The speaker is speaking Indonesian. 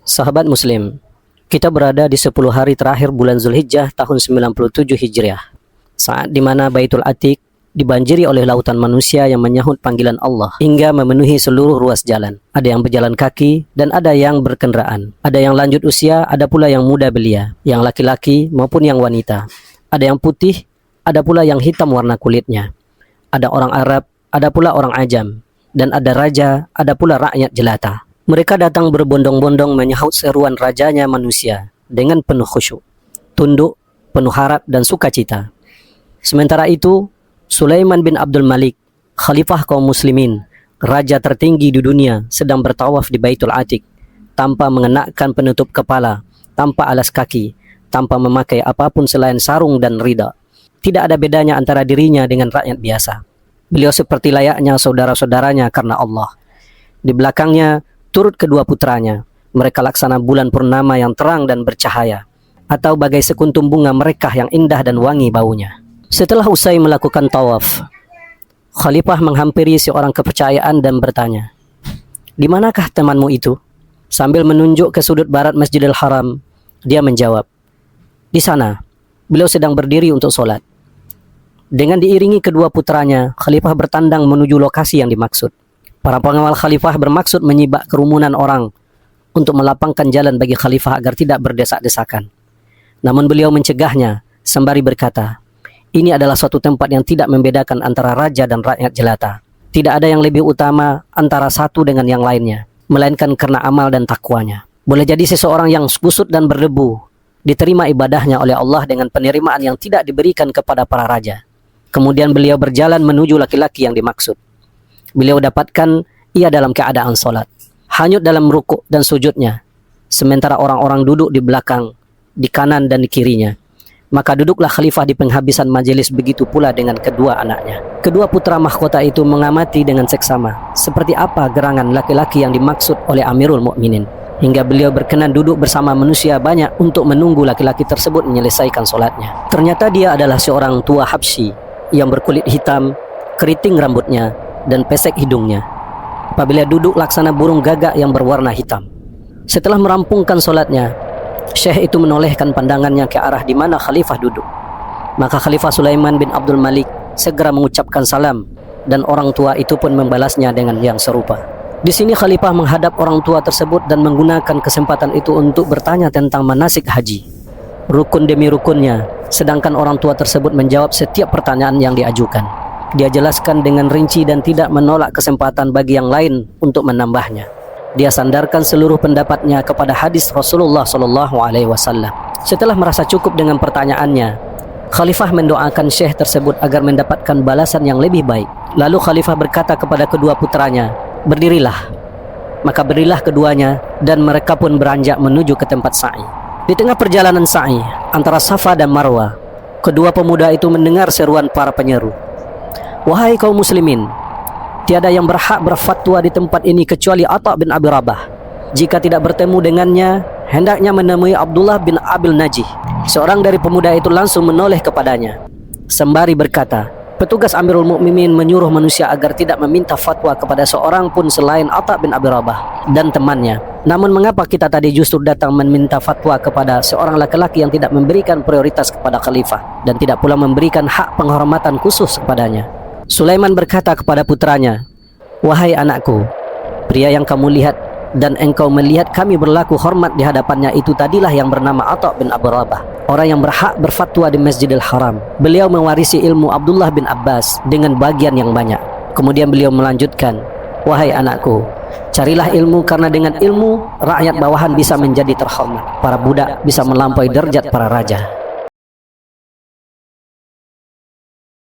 Sahabat Muslim, kita berada di 10 hari terakhir bulan Zulhijjah tahun 97 Hijriah, saat di mana Baitul Atiq dibanjiri oleh lautan manusia yang menyahut panggilan Allah hingga memenuhi seluruh ruas jalan. Ada yang berjalan kaki dan ada yang berkendaraan. Ada yang lanjut usia, ada pula yang muda belia, yang laki-laki maupun yang wanita. Ada yang putih, ada pula yang hitam warna kulitnya. Ada orang Arab, ada pula orang Ajam, dan ada raja, ada pula rakyat jelata. Mereka datang berbondong-bondong menyahut seruan rajanya manusia dengan penuh khusyuk, tunduk, penuh harap dan sukacita. Sementara itu, Sulaiman bin Abdul Malik, khalifah kaum muslimin, raja tertinggi di dunia, sedang bertawaf di Baitul Atiq tanpa mengenakan penutup kepala, tanpa alas kaki, tanpa memakai apapun selain sarung dan rida. Tidak ada bedanya antara dirinya dengan rakyat biasa. Beliau seperti layaknya saudara-saudaranya karena Allah. Di belakangnya turut kedua putranya. Mereka laksana bulan purnama yang terang dan bercahaya, atau bagai sekuntum bunga merekah yang indah dan wangi baunya. Setelah usai melakukan tawaf, Khalifah menghampiri seorang kepercayaan dan bertanya, "Di manakah temanmu itu?" Sambil menunjuk ke sudut barat Masjidil Haram, dia menjawab, "Di sana." Beliau sedang berdiri untuk sholat. Dengan diiringi kedua putranya, Khalifah bertandang menuju lokasi yang dimaksud. Para pengawal Khalifah bermaksud menyibak kerumunan orang untuk melapangkan jalan bagi Khalifah agar tidak berdesak-desakan. Namun beliau mencegahnya sembari berkata, "Ini adalah suatu tempat yang tidak membedakan antara raja dan rakyat jelata. Tidak ada yang lebih utama antara satu dengan yang lainnya, melainkan karena amal dan takwanya. Boleh jadi seseorang yang kusut dan berdebu diterima ibadahnya oleh Allah dengan penerimaan yang tidak diberikan kepada para raja." Kemudian beliau berjalan menuju laki-laki yang dimaksud. Beliau dapatkan ia dalam keadaan sholat, hanyut dalam rukuk dan sujudnya, sementara orang-orang duduk di belakang, di kanan dan di kirinya. Maka duduklah Khalifah di penghabisan majelis, begitu pula dengan kedua anaknya. Kedua putra mahkota itu mengamati dengan seksama seperti apa gerangan laki-laki yang dimaksud oleh Amirul Mukminin, hingga beliau berkenan duduk bersama manusia banyak untuk menunggu laki-laki tersebut menyelesaikan sholatnya. Ternyata dia adalah seorang tua Habsyi yang berkulit hitam, keriting rambutnya, dan pesek hidungnya. Apabila duduk laksana burung gagak yang berwarna hitam. Setelah merampungkan solatnya, Syekh itu menolehkan pandangannya ke arah di mana Khalifah duduk. Maka Khalifah Sulaiman bin Abdul Malik segera mengucapkan salam, dan orang tua itu pun membalasnya dengan yang serupa. Di sini Khalifah menghadap orang tua tersebut dan menggunakan kesempatan itu untuk bertanya tentang manasik haji, rukun demi rukunnya, sedangkan orang tua tersebut menjawab setiap pertanyaan yang diajukan. Dia jelaskan dengan rinci dan tidak menolak kesempatan bagi yang lain untuk menambahnya. Dia sandarkan seluruh pendapatnya kepada hadis Rasulullah SAW. Setelah merasa cukup dengan pertanyaannya, Khalifah mendoakan Syekh tersebut agar mendapatkan balasan yang lebih baik. Lalu Khalifah berkata kepada kedua putranya, "Berdirilah." Maka berilah keduanya, dan mereka pun beranjak menuju ke tempat sa'i. Di tengah perjalanan sa'i antara Safa dan Marwah, kedua pemuda itu mendengar seruan para penyeru, "Wahai kaum muslimin, tiada yang berhak berfatwa di tempat ini kecuali Atha bin Abi Rabah. Jika tidak bertemu dengannya, hendaknya menemui Abdullah bin Abil Najih." Seorang dari pemuda itu langsung menoleh kepadanya sembari berkata, "Petugas Amirul Mukminin menyuruh manusia agar tidak meminta fatwa kepada seorang pun selain Atha bin Abi Rabah dan temannya. Namun mengapa kita tadi justru datang meminta fatwa kepada seorang laki-laki yang tidak memberikan prioritas kepada Khalifah dan tidak pula memberikan hak penghormatan khusus kepadanya?" Sulaiman berkata kepada putranya, "Wahai anakku, pria yang kamu lihat dan engkau melihat kami berlaku hormat di hadapannya itu tadilah yang bernama Atha bin Abi Rabah, orang yang berhak berfatwa di Masjidil Haram. Beliau mewarisi ilmu Abdullah bin Abbas dengan bagian yang banyak." Kemudian beliau melanjutkan, "Wahai anakku, carilah ilmu karena dengan ilmu rakyat bawahan bisa menjadi terhormat, para budak bisa melampaui derajat para raja."